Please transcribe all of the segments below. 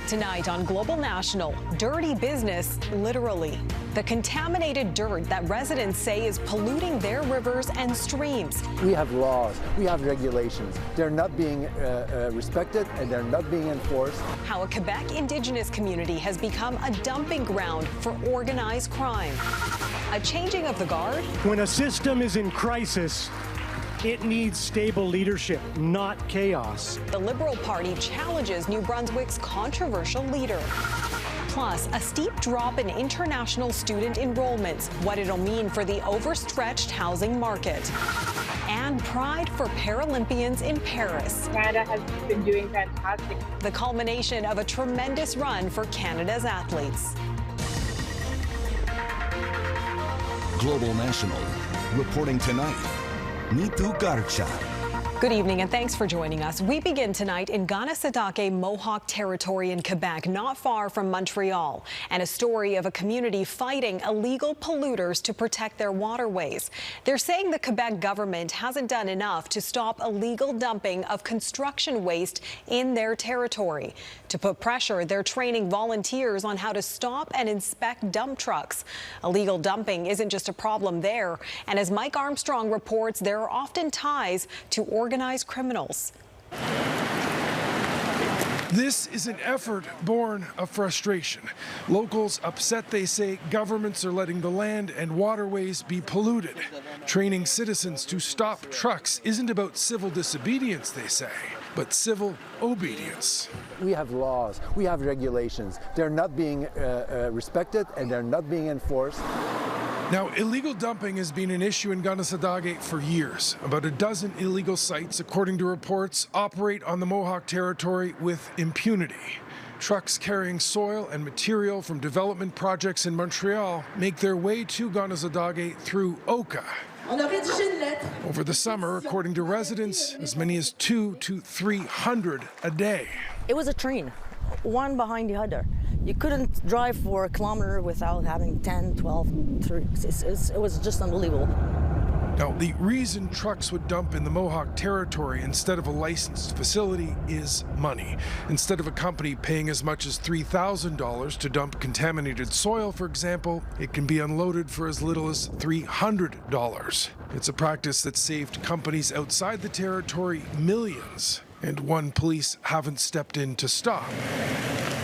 Tonight on Global National, dirty business, literally. The contaminated dirt that residents say is polluting their rivers and streams. We have laws, we have regulations. They're not being respected and they're not being enforced. How a Quebec Indigenous community has become a dumping ground for organized crime. A changing of the guard. When a system is in crisis, it needs stable leadership, not chaos. The Liberal Party challenges New Brunswick's controversial leader. Plus, a steep drop in international student enrollments, what it'll mean for the overstretched housing market. And pride for Paralympians in Paris. Canada has been doing fantastic. The culmination of a tremendous run for Canada's athletes. Global National, reporting tonight. Nitu Garcha. Good evening and thanks for joining us. We begin tonight in Kanesadake Mohawk territory in Quebec, not far from Montreal, and a story of a community fighting illegal polluters to protect their waterways. They're saying the Quebec government hasn't done enough to stop illegal dumping of construction waste in their territory. To put pressure, they're training volunteers on how to stop and inspect dump trucks. Illegal dumping isn't just a problem there, and as Mike Armstrong reports, there are often ties to organized criminals. This is an effort born of frustration. Locals upset, they say, governments are letting the land and waterways be polluted. Training citizens to stop trucks isn't about civil disobedience, they say, but civil obedience. We have laws, we have regulations. They're not being respected and they're not being enforced. Now, illegal dumping has been an issue in Kanesadake for years. About a dozen illegal sites, according to reports, operate on the Mohawk territory with impunity. Trucks carrying soil and material from development projects in Montreal make their way to Kanesadake through Oka. Over the summer, according to residents, as many as 200 to 300 a day. It was a train, one behind the other. You couldn't drive for a kilometer without having 10, 12 trips. It was just unbelievable. Now, the reason trucks would dump in the Mohawk territory instead of a licensed facility is money. Instead of a company paying as much as $3,000 to dump contaminated soil, for example, it can be unloaded for as little as $300. It's a practice that saved companies outside the territory millions, and one police haven't stepped in to stop,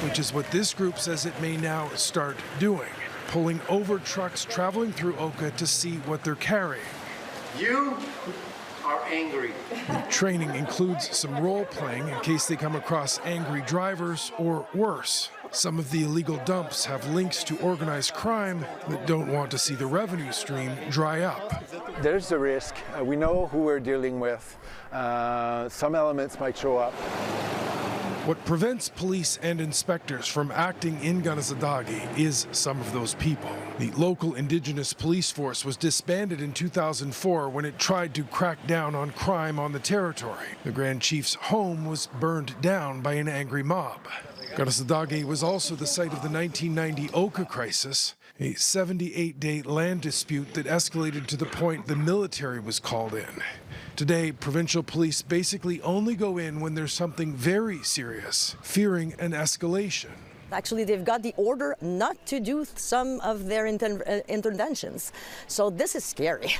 which is what this group says it may now start doing, pulling over trucks traveling through Oka to see what they're carrying. You are angry. The training includes some role-playing in case they come across angry drivers or worse. Some of the illegal dumps have links to organized crime that don't want to see the revenue stream dry up. There's a risk. We know who we're dealing with. Some elements might show up. What prevents police and inspectors from acting in Kanesadake is some of those people. The local Indigenous police force was disbanded in 2004 when it tried to crack down on crime on the territory. The Grand Chief's home was burned down by an angry mob. Kanesadake was also the site of the 1990 Oka crisis, a 78-day land dispute that escalated to the point the military was called in. Today, provincial police basically only go in when there's something very serious, fearing an escalation. Actually, they've got the order not to do some of their interventions. So this is scary.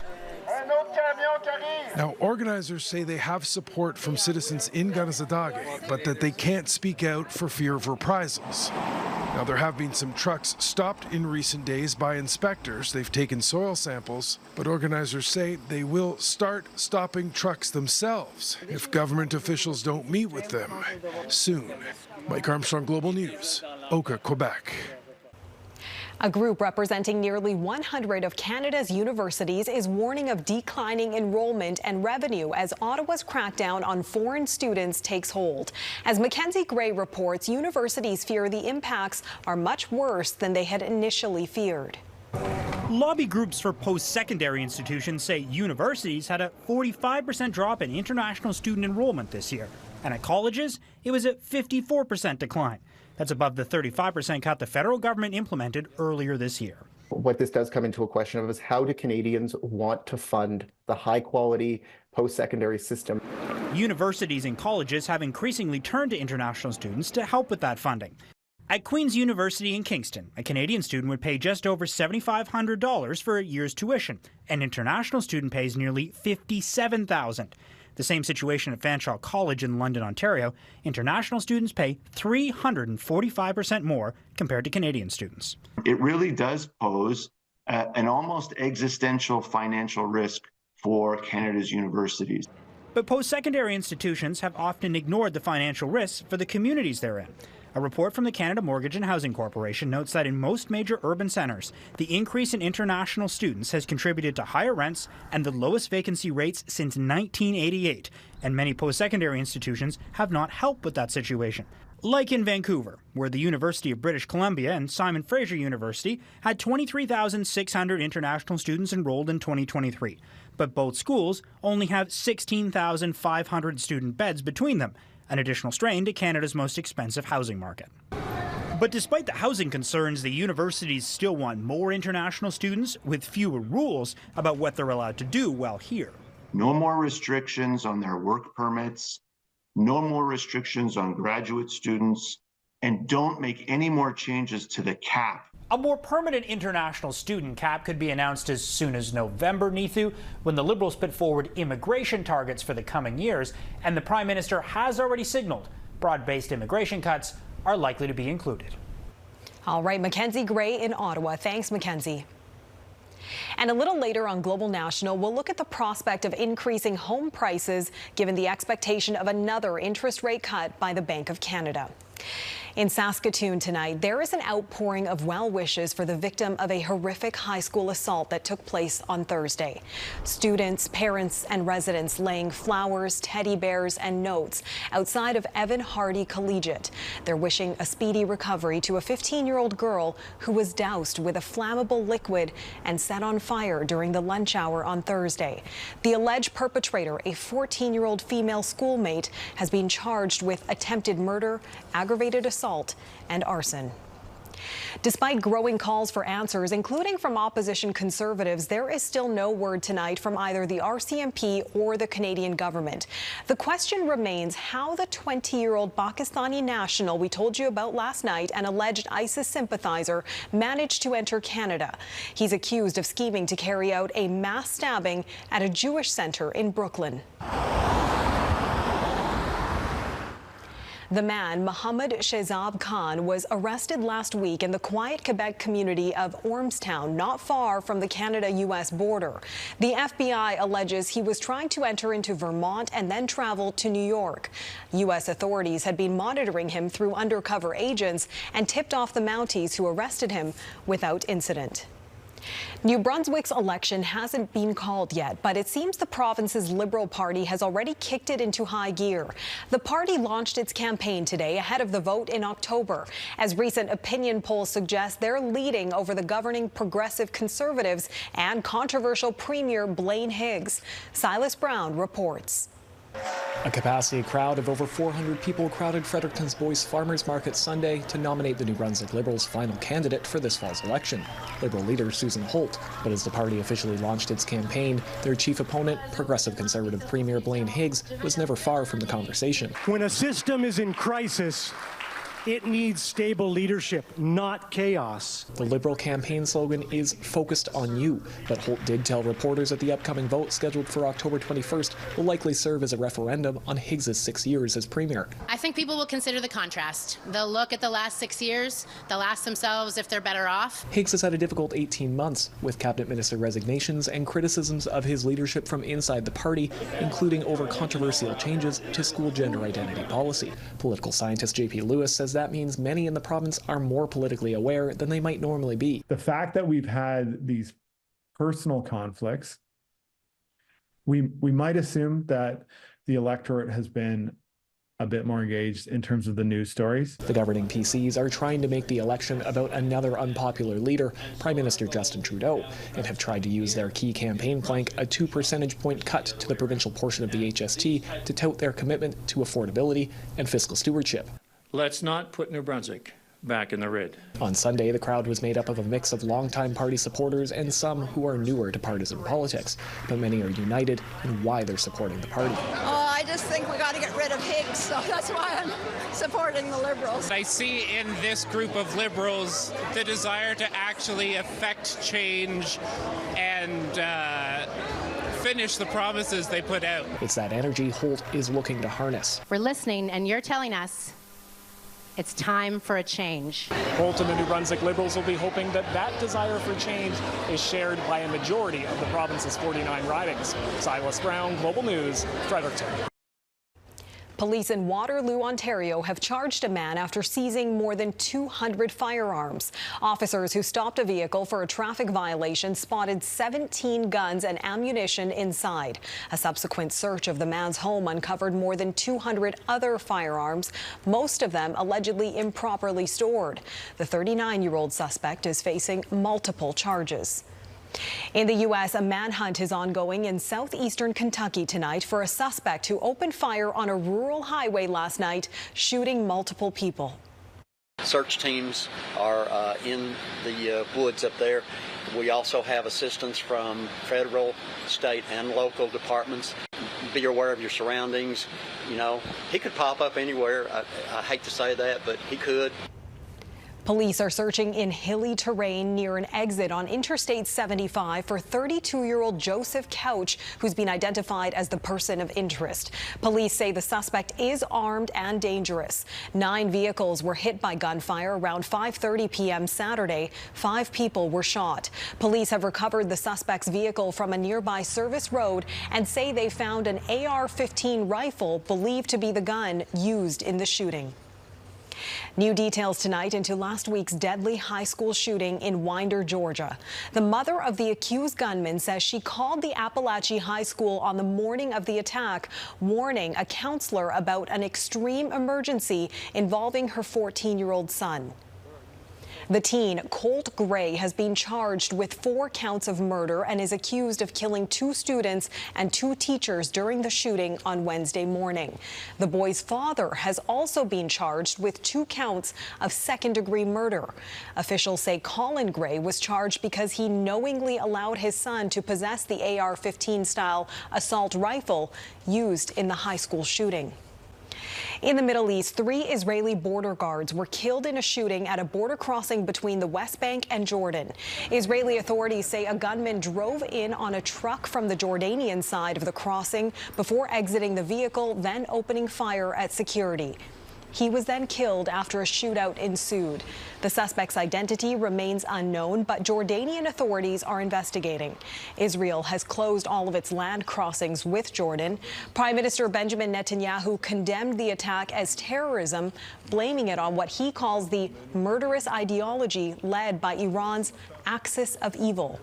Now, organizers say they have support from citizens in Kanesadake, but that they can't speak out for fear of reprisals. Now, there have been some trucks stopped in recent days by inspectors. They've taken soil samples, but organizers say they will start stopping trucks themselves if government officials don't meet with them soon. Mike Armstrong, Global News, Oka, Quebec. A group representing nearly 100 of Canada's universities is warning of declining enrollment and revenue as Ottawa's crackdown on foreign students takes hold. As Mackenzie Gray reports, universities fear the impacts are much worse than they had initially feared. Lobby groups for post-secondary institutions say universities had a 45% drop in international student enrollment this year. And at colleges, it was a 54% decline. That's above the 35% cut the federal government implemented earlier this year. What this does come into a question of is how do Canadians want to fund the high-quality post-secondary system? Universities and colleges have increasingly turned to international students to help with that funding. At Queen's University in Kingston, a Canadian student would pay just over $7,500 for a year's tuition. An international student pays nearly $57,000. The same situation at Fanshawe College in London, Ontario. International students pay 345% more compared to Canadian students. It really does pose an almost existential financial risk for Canada's universities. But post-secondary institutions have often ignored the financial risks for the communities they're in. A report from the Canada Mortgage and Housing Corporation notes that in most major urban centres, the increase in international students has contributed to higher rents and the lowest vacancy rates since 1988, and many post-secondary institutions have not helped with that situation. Like in Vancouver, where the University of British Columbia and Simon Fraser University had 23,600 international students enrolled in 2023, but both schools only have 16,500 student beds between them, an additional strain to Canada's most expensive housing market. But despite the housing concerns, the universities still want more international students with fewer rules about what they're allowed to do while here. No more restrictions on their work permits, no more restrictions on graduate students, and don't make any more changes to the cap. A more permanent international student cap could be announced as soon as November, Neithu, when the Liberals put forward immigration targets for the coming years, and the Prime Minister has already signaled broad-based immigration cuts are likely to be included. All right, Mackenzie Gray in Ottawa. Thanks, Mackenzie. And a little later on Global National, we'll look at the prospect of increasing home prices given the expectation of another interest rate cut by the Bank of Canada. In Saskatoon tonight, there is an outpouring of well wishes for the victim of a horrific high school assault that took place on Thursday. Students, parents, and residents laying flowers, teddy bears, and notes outside of Evan Hardy Collegiate. They're wishing a speedy recovery to a 15-year-old girl who was doused with a flammable liquid and set on fire during the lunch hour on Thursday. The alleged perpetrator, a 14-year-old female schoolmate, has been charged with attempted murder, aggravated assault, and arson. Despite growing calls for answers, including from opposition Conservatives, there is still no word tonight from either the RCMP or the Canadian government. The question remains how the 20-year-old Pakistani national we told you about last night, an alleged ISIS sympathizer, managed to enter Canada. He's accused of scheming to carry out a mass stabbing at a Jewish center in Brooklyn. The man, Mohammed Shehzab Khan, was arrested last week in the quiet Quebec community of Ormstown, not far from the Canada-U.S. border. The FBI alleges he was trying to enter into Vermont and then travel to New York. U.S. authorities had been monitoring him through undercover agents and tipped off the Mounties who arrested him without incident. New Brunswick's election hasn't been called yet, but it seems the province's Liberal Party has already kicked it into high gear. The party launched its campaign today ahead of the vote in October. As recent opinion polls suggest, they're leading over the governing Progressive Conservatives and controversial Premier Blaine Higgs. Silas Brown reports. A capacity crowd of over 400 people crowded Fredericton's Boyce Farmers Market Sunday to nominate the New Brunswick Liberals' final candidate for this fall's election, Liberal leader Susan Holt. But as the party officially launched its campaign, their chief opponent, Progressive Conservative Premier Blaine Higgs, was never far from the conversation. When a system is in crisis, it needs stable leadership, not chaos. The Liberal campaign slogan is "Focused on You," but Holt did tell reporters that the upcoming vote, scheduled for October 21st, will likely serve as a referendum on Higgs' 6 years as Premier. I think people will consider the contrast. They'll look at the last 6 years, they'll ask themselves if they're better off. Higgs has had a difficult 18 months, with cabinet minister resignations and criticisms of his leadership from inside the party, including over controversial changes to school gender identity policy. Political scientist J.P. Lewis says that means many in the province are more politically aware than they might normally be. The fact that we've had these personal conflicts, we might assume that the electorate has been a bit more engaged in terms of the news stories. The governing PCs are trying to make the election about another unpopular leader, Prime Minister Justin Trudeau, and have tried to use their key campaign plank, a 2 percentage point cut to the provincial portion of the HST, to tout their commitment to affordability and fiscal stewardship. Let's not put New Brunswick back in the red. On Sunday, the crowd was made up of a mix of longtime party supporters and some who are newer to partisan politics, but many are united in why they're supporting the party. Oh, I just think we got to get rid of Higgs, so that's why I'm supporting the Liberals. I see in this group of Liberals the desire to actually affect change and finish the promises they put out. It's that energy Holt is looking to harness. We're listening, and you're telling us it's time for a change. Holt and the New Brunswick Liberals will be hoping that that desire for change is shared by a majority of the province's 49 ridings. Silas Brown, Global News, Fredericton. Police in Waterloo, Ontario have charged a man after seizing more than 200 firearms. Officers who stopped a vehicle for a traffic violation spotted 17 guns and ammunition inside. A subsequent search of the man's home uncovered more than 200 other firearms, most of them allegedly improperly stored. The 39-year-old suspect is facing multiple charges. In the U.S., a manhunt is ongoing in southeastern Kentucky tonight for a suspect who opened fire on a rural highway last night, shooting multiple people. Search teams are in the woods up there. We also have assistance from federal, state, and local departments. Be aware of your surroundings. You know, he could pop up anywhere. I hate to say that, but he could. Police are searching in hilly terrain near an exit on Interstate 75 for 32-year-old Joseph Couch, who's been identified as the person of interest. Police say the suspect is armed and dangerous. 9 vehicles were hit by gunfire around 5:30 p.m. Saturday. 5 people were shot. Police have recovered the suspect's vehicle from a nearby service road and say they found an AR-15 rifle believed to be the gun used in the shooting. New details tonight into last week's deadly high school shooting in Winder, Georgia. The mother of the accused gunman says she called the Appalachia High School on the morning of the attack, warning a counselor about an extreme emergency involving her 14-year-old son. The teen, Colt Gray, has been charged with 4 counts of murder and is accused of killing 2 students and 2 teachers during the shooting on Wednesday morning. The boy's father has also been charged with 2 counts of second-degree murder. Officials say Colin Gray was charged because he knowingly allowed his son to possess the AR-15 style assault rifle used in the high school shooting. In the Middle East, 3 Israeli border guards were killed in a shooting at a border crossing between the West Bank and Jordan. Israeli authorities say a gunman drove in on a truck from the Jordanian side of the crossing before exiting the vehicle, then opening fire at security. He was then killed after a shootout ensued. The suspect's identity remains unknown, but Jordanian authorities are investigating. Israel has closed all of its land crossings with Jordan. Prime Minister Benjamin Netanyahu condemned the attack as terrorism, blaming it on what he calls the murderous ideology led by Iran's axis of evil.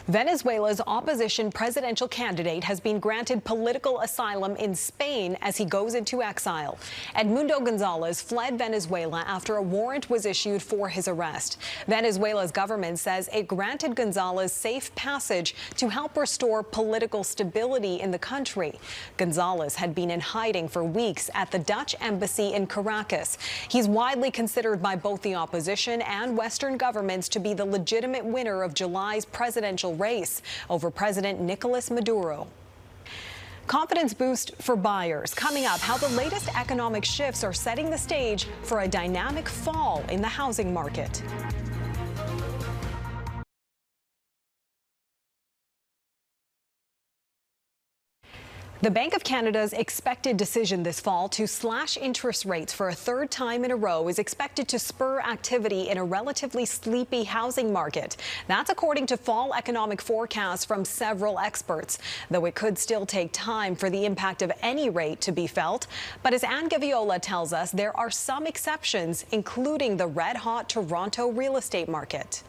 Venezuela's opposition presidential candidate has been granted political asylum in Spain as he goes into exile. Edmundo Gonzalez fled Venezuela after a warrant was issued for his arrest. Venezuela's government says it granted Gonzalez safe passage to help restore political stability in the country. Gonzalez had been in hiding for weeks at the Dutch embassy in Caracas. He's widely considered by both the opposition and Western governments to be the legitimate winner of July's presidential race over President Nicolas Maduro. Confidence boost for buyers. Coming up, how the latest economic shifts are setting the stage for a dynamic fall in the housing market. The Bank of Canada's expected decision this fall to slash interest rates for a 3rd time in a row is expected to spur activity in a relatively sleepy housing market. That's according to fall economic forecasts from several experts, though it could still take time for the impact of any rate to be felt. But as Anne Gaviola tells us, there are some exceptions, including the red-hot Toronto real estate market.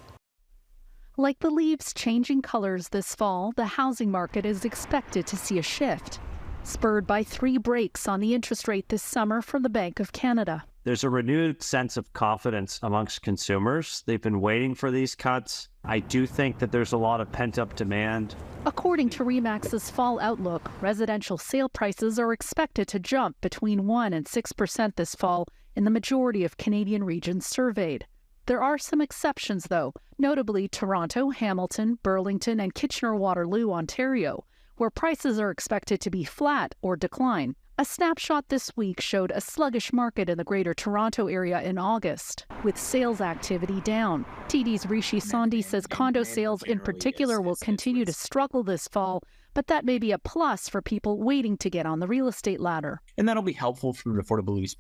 Like the leaves changing colors this fall, the housing market is expected to see a shift, spurred by 3 breaks on the interest rate this summer from the Bank of Canada. There's a renewed sense of confidence amongst consumers. They've been waiting for these cuts. I do think that there's a lot of pent-up demand. According to RE/MAX's fall outlook, residential sale prices are expected to jump between 1% and 6% this fall in the majority of Canadian regions surveyed. There are some exceptions, though, notably Toronto, Hamilton, Burlington, and Kitchener-Waterloo, Ontario, where prices are expected to be flat or decline. A snapshot this week showed a sluggish market in the Greater Toronto area in August, with sales activity down. TD's Rishi Sandhi says condo sales in particular will continue to struggle this fall, but that may be a plus for people waiting to get on the real estate ladder. And that'll be helpful from an affordability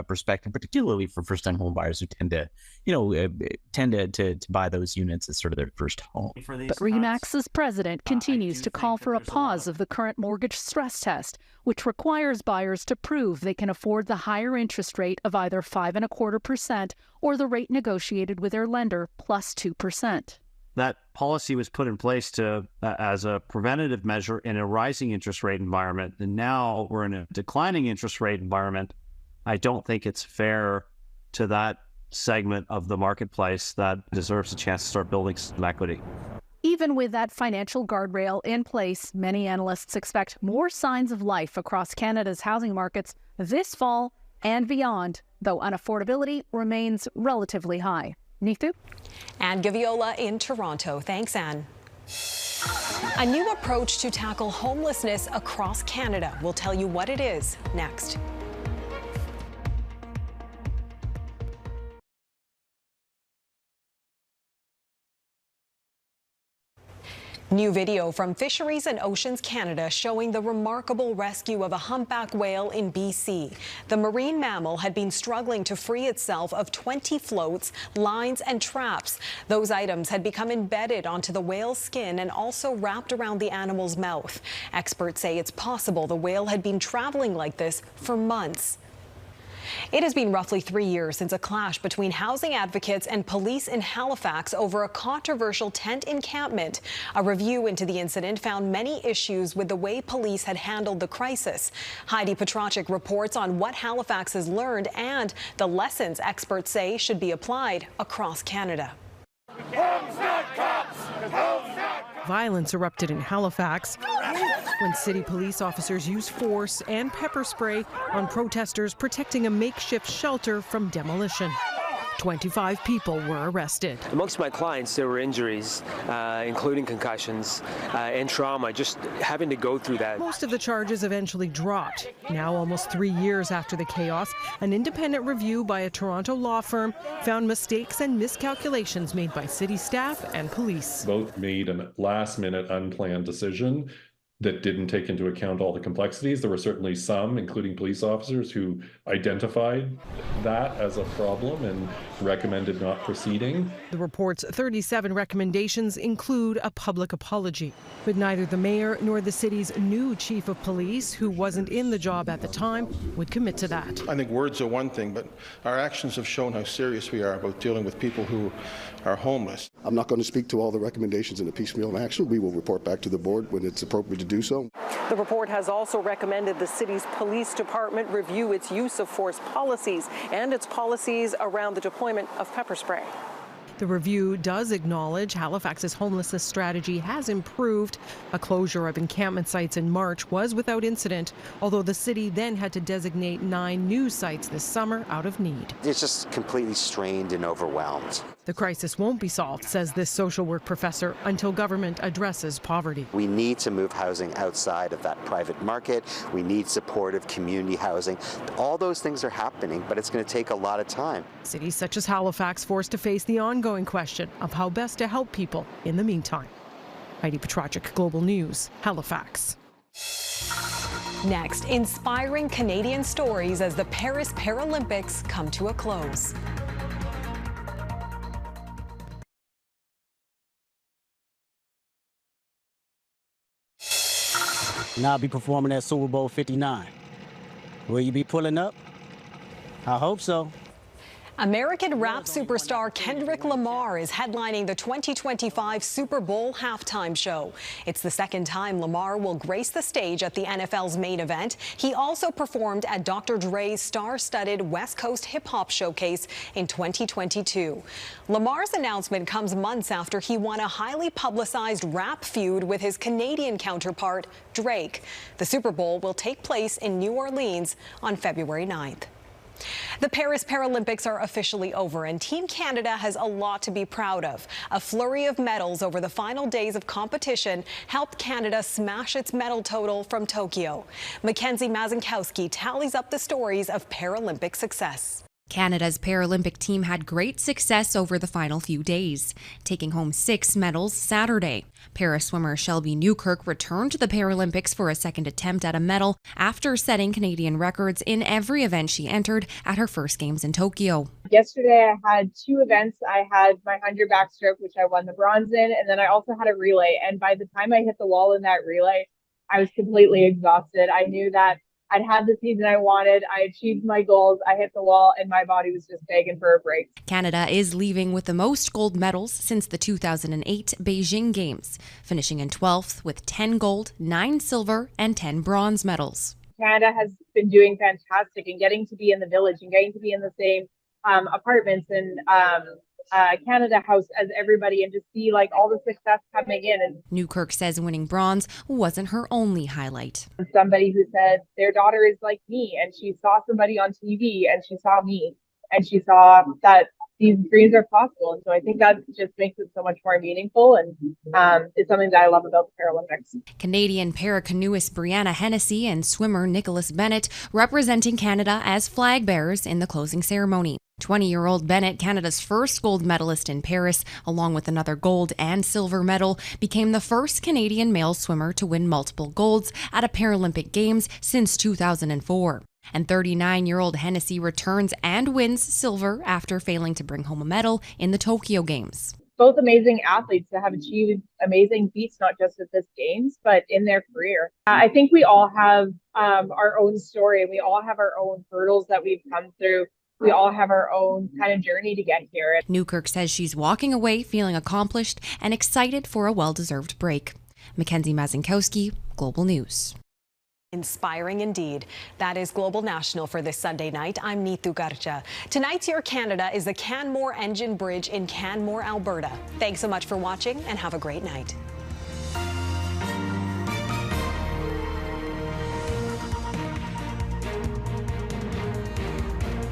perspective, particularly for first-time home buyers who tend to buy those units as sort of their first home. But RE/MAX's president continues to call for a pause of the current mortgage stress test, which requires buyers to prove they can afford the higher interest rate of either 5.25% or the rate negotiated with their lender plus 2%. That policy was put in place as a preventative measure in a rising interest rate environment. And now we're in a declining interest rate environment. I don't think it's fair to that segment of the marketplace that deserves a chance to start building some equity. Even with that financial guardrail in place, many analysts expect more signs of life across Canada's housing markets this fall and beyond, though unaffordability remains relatively high. Neetu? Anne Gaviola in Toronto. Thanks, Anne. A new approach to tackle homelessness across Canada. We'll tell you what it is next. New video from Fisheries and Oceans Canada showing the remarkable rescue of a humpback whale in BC. The marine mammal had been struggling to free itself of 20 floats, lines and traps. Those items had become embedded onto the whale's skin and also wrapped around the animal's mouth. Experts say it's possible the whale had been traveling like this for months. It has been roughly 3 years since a clash between housing advocates and police in Halifax over a controversial tent encampment. A review into the incident found many issues with the way police had handled the crisis. Heidi Petracek reports on what Halifax has learned and the lessons experts say should be applied across Canada. Violence erupted in Halifax when city police officers used force and pepper spray on protesters protecting a makeshift shelter from demolition. 25 people were arrested. Amongst my clients, there were injuries, including concussions and trauma, just having to go through that. Most of the charges eventually dropped. Now, almost 3 years after the chaos, an independent review by a Toronto law firm found mistakes and miscalculations made by city staff and police. Both made a last-minute unplanned decision that didn't take into account all the complexities. There were certainly some, including police officers, who identified that as a problem and recommended not proceeding. The report's 37 recommendations include a public apology, but neither the mayor nor the city's new chief of police, who wasn't in the job at the time, would commit to that. I think words are one thing, but our actions have shown how serious we are about dealing with people who are homeless. I'm not going to speak to all the recommendations in the piecemeal action. We will report back to the board when it's appropriate to do so. The report has also recommended the city's police department review its use of force policies and its policies around the deployment of pepper spray. The review does acknowledge Halifax's homelessness strategy has improved. A closure of encampment sites in March was without incident, although the city then had to designate 9 new sites this summer out of need. It's just completely strained and overwhelmed. The crisis won't be solved, says this social work professor, until government addresses poverty. We need to move housing outside of that private market. We need supportive community housing. All those things are happening, but it's going to take a lot of time. Cities such as Halifax forced to face the ongoing question of how best to help people in the meantime. Heidi Petracek, Global News, Halifax. Next, inspiring Canadian stories as the Paris Paralympics come to a close. Now I'll be performing at Super Bowl 59. Will you be pulling up? I hope so. American rap superstar Kendrick Lamar is headlining the 2025 Super Bowl halftime show. It's the second time Lamar will grace the stage at the NFL's main event. He also performed at Dr. Dre's star-studded West Coast hip-hop showcase in 2022. Lamar's announcement comes months after he won a highly publicized rap feud with his Canadian counterpart, Drake. The Super Bowl will take place in New Orleans on February 9th. The Paris Paralympics are officially over, and Team Canada has a lot to be proud of. A flurry of medals over the final days of competition helped Canada smash its medal total from Tokyo. Mackenzie Mazinkowski tallies up the stories of Paralympic success. Canada's Paralympic team had great success over the final few days, taking home 6 medals Saturday. Para swimmer Shelby Newkirk returned to the Paralympics for a second attempt at a medal after setting Canadian records in every event she entered at her first games in Tokyo. Yesterday I had 2 events. I had my 100 backstroke, which I won the bronze in, and then I also had a relay. And by the time I hit the wall in that relay, I was completely exhausted. I knew that I'd had the season I wanted. I achieved my goals. I hit the wall and my body was just begging for a break. Canada is leaving with the most gold medals since the 2008 Beijing Games, finishing in 12th with 10 gold, 9 silver, and 10 bronze medals. Canada has been doing fantastic and getting to be in the village and getting to be in the same apartments and Canada House as everybody, and to see like all the success coming in. And Newkirk says winning bronze wasn't her only highlight. Somebody who said their daughter is like me, and she saw somebody on TV and she saw me and she saw that these dreams are possible. And so I think that just makes it so much more meaningful, and it's something that I love about the Paralympics. Canadian paracanoeist Brianna Hennessy and swimmer Nicholas Bennett representing Canada as flag bearers in the closing ceremony. 20-year-old Bennett, Canada's first gold medalist in Paris, along with another gold and silver medal, became the first Canadian male swimmer to win multiple golds at a Paralympic Games since 2004. And 39-year-old Hennessy returns and wins silver after failing to bring home a medal in the Tokyo Games. Both amazing athletes that have achieved amazing feats, not just at this Games, but in their career. I think we all have our own story, and we all have our own hurdles that we've come through. We all have our own kind of journey to get here. Newkirk says she's walking away feeling accomplished and excited for a well-deserved break. Mackenzie Mazinkowski, Global News. Inspiring indeed. That is Global National for this Sunday night. I'm Neetu Garcha. Tonight's Your Canada is the Canmore Engine Bridge in Canmore, Alberta. Thanks so much for watching and have a great night.